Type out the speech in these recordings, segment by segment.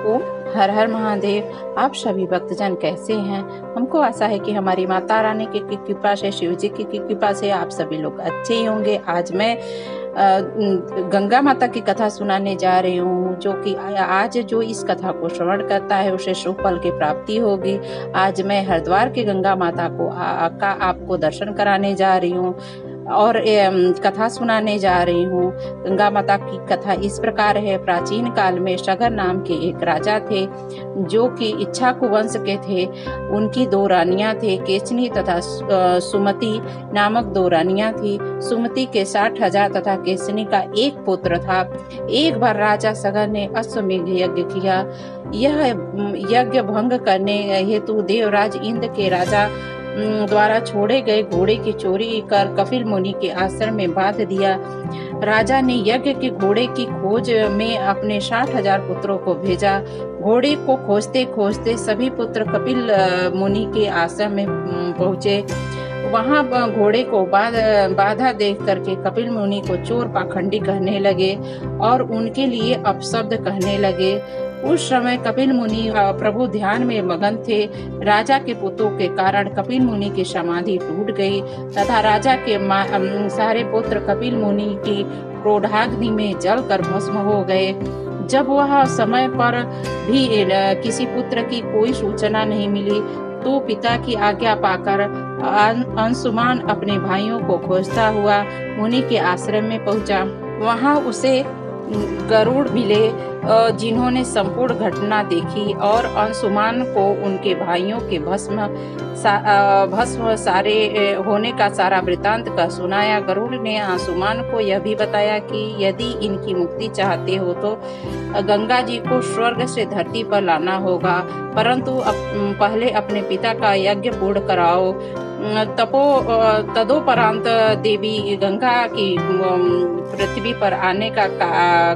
ओम हर हर महादेव। आप सभी भक्तजन कैसे हैं? हमको आशा है कि हमारी माता रानी की कृपा से, शिव जी की कृपा से आप सभी लोग अच्छे ही होंगे। आज मैं गंगा माता की कथा सुनाने जा रही हूँ, जो कि आज जो इस कथा को श्रवण करता है उसे शुभ फल की प्राप्ति होगी। आज मैं हरिद्वार की गंगा माता को का आपको दर्शन कराने जा रही हूँ और कथा सुनाने जा रही हूँ। गंगा माता की कथा इस प्रकार है। प्राचीन काल में सगर नाम के एक राजा थे, जो कि इक्ष्वाकु वंश के थे। उनकी दो रानियां थे, केशनी तथा सुमति नामक दो रानियां थी। सुमति के 60,000 तथा केशनी का एक पुत्र था। एक बार राजा सगर ने अश्वमेध यज्ञ किया। यह यज्ञ भंग करने हेतु देवराज इंद्र के राजा द्वारा छोड़े गए घोड़े की चोरी कर कपिल मुनि के आश्रम में बांध दिया। राजा ने यज्ञ के घोड़े की खोज में अपने 60,000 पुत्रों को भेजा। घोड़े को खोजते खोजते सभी पुत्र कपिल मुनि के आश्रम में पहुँचे। वहां घोड़े को बाधा देख करके कपिल मुनि को चोर पाखंडी कहने लगे और उनके लिए अपशब्द कहने लगे। उस समय कपिल मुनि प्रभु ध्यान में मगन थे। राजा के पुत्रों के कारण कपिल मुनि की समाधि टूट गई तथा राजा के सारे पुत्र कपिल मुनि की क्रोधाग्नि में जलकर भस्म हो गए। जब वह समय पर भी किसी पुत्र की कोई सूचना नहीं मिली, तो पिता की आज्ञा पाकर अंशुमान अपने भाइयों को खोजता हुआ मुनि के आश्रम में पहुंचा। वहां उसे गरुड़ मिले, जिन्होंने संपूर्ण घटना देखी और अंशुमान को उनके भाइयों के भस्म सारे होने का सारा वृतांत का सुनाया। गरुड़ ने अंशुमान को यह भी बताया कि यदि इनकी मुक्ति चाहते हो तो गंगा जी को स्वर्ग से धरती पर लाना होगा, परंतु पहले अपने पिता का यज्ञ पूर्ण कराओ। तदोपरांत देवी गंगा की पृथ्वी पर आने का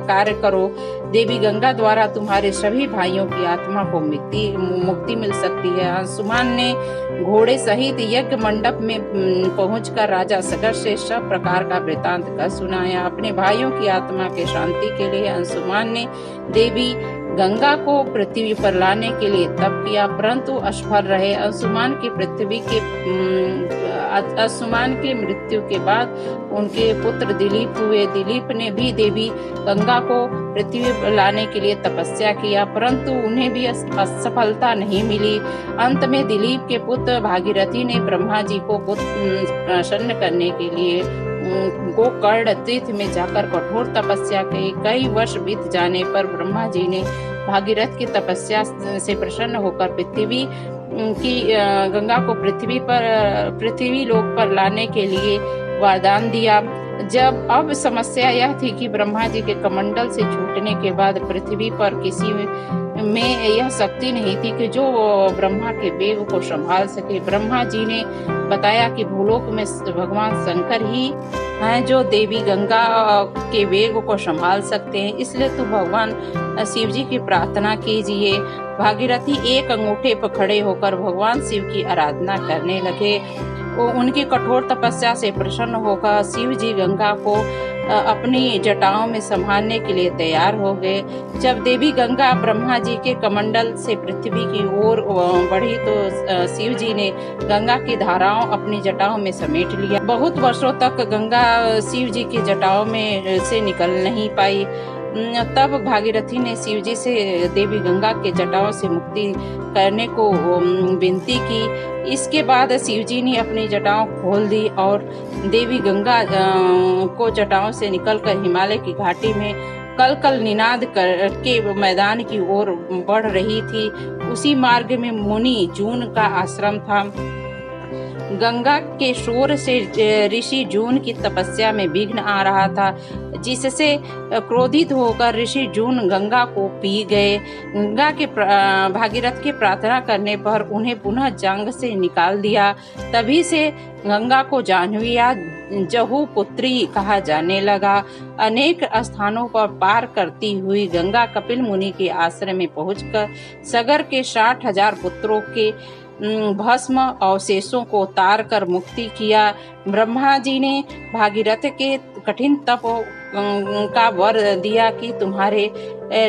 कार्य करो। देवी गंगा द्वारा तुम्हारे सभी भाइयों की आत्मा को मुक्ति मिल सकती है। अंशुमान ने घोड़े सहित यज्ञ मंडप में पहुंचकर राजा सगर से सब प्रकार का वृतांत कर सुनाया। अपने भाइयों की आत्मा के शांति के लिए अंशुमान ने देवी गंगा को पृथ्वी पर लाने के लिए तप किया, परंतु असफल रहे। अंशुमान की मृत्यु के बाद उनके पुत्र दिलीप हुए। दिलीप ने भी देवी गंगा को पृथ्वी पर लाने के लिए तपस्या किया, परंतु उन्हें भी असफलता नहीं मिली। अंत में दिलीप के पुत्र भागीरथी ने ब्रह्मा जी को प्रसन्न करने के लिए गोकर्ण तीर्थ में जाकर कठोर तपस्या की। कई वर्ष बीत जाने पर ब्रह्मा जी ने भागीरथ की तपस्या से प्रसन्न होकर गंगा को पृथ्वी लोक पर लाने के लिए वरदान दिया। अब समस्या यह थी कि ब्रह्मा जी के कमंडल से छूटने के बाद पृथ्वी पर किसी में यह शक्ति नहीं थी कि जो ब्रह्मा के वेग को संभाल सके। ब्रह्मा जी ने बताया कि भूलोक में भगवान शंकर ही हैं जो देवी गंगा के वेग को संभाल सकते हैं, इसलिए तो भगवान शिव जी की प्रार्थना कीजिए। भागीरथी एक अंगूठे पर खड़े होकर भगवान शिव की आराधना करने लगे। उनकी कठोर तपस्या से प्रसन्न होकर शिव जी गंगा को अपनी जटाओं में संभालने के लिए तैयार हो गए। जब देवी गंगा ब्रह्मा जी के कमंडल से पृथ्वी की ओर बढ़ी तो शिव जी ने गंगा की धाराओं अपनी जटाओं में समेट लिया। बहुत वर्षों तक गंगा शिव जी की जटाओं में से निकल नहीं पाई। तब भागीरथी ने शिव जी से देवी गंगा के जटाओं से मुक्ति करने को विनती की। इसके बाद शिव जी ने अपनी जटाओं खोल दी और देवी गंगा को जटाओं से निकलकर हिमालय की घाटी में कल निनाद करके मैदान की ओर बढ़ रही थी। उसी मार्ग में मुनि जून का आश्रम था। गंगा के शोर से ऋषि जून की तपस्या में विघ्न आ रहा था, जिससे क्रोधित होकर ऋषि जून गंगा को पी गए। गंगा के भागीरथ के प्रार्थना करने पर उन्हें पुनः जंग से निकाल दिया। तभी से गंगा को जाह्नवी या जहू पुत्री कहा जाने लगा। अनेक स्थानों पर पार करती हुई गंगा कपिल मुनि के आश्रम में पहुंचकर सगर के 60,000 पुत्रों के भस्म अवशेषों को उतार कर मुक्ति किया। ब्रह्मा जी ने भागीरथ के कठिन तप का वर दिया कि तुम्हारे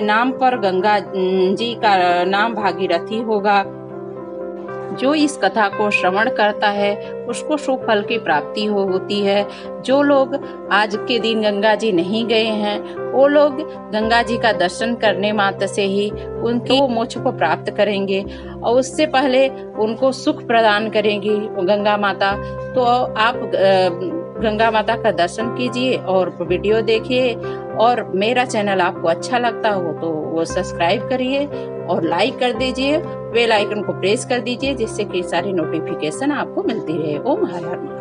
नाम पर गंगा जी का नाम भागीरथी होगा। जो इस कथा को श्रवण करता है उसको शुभ फल की प्राप्ति होती है। जो लोग आज के दिन गंगा जी नहीं गए हैं वो लोग गंगा जी का दर्शन करने मात्र से ही उनकी वो मोक्ष को प्राप्त करेंगे और उससे पहले उनको सुख प्रदान करेंगी गंगा माता। तो आप गंगा माता का दर्शन कीजिए और वीडियो देखिए, और मेरा चैनल आपको अच्छा लगता हो तो वो सब्सक्राइब करिए और लाइक कर दीजिए, बेल आइकन को प्रेस कर दीजिए जिससे कि सारी नोटिफिकेशन आपको मिलती रहे। ओम हर हर महादेव।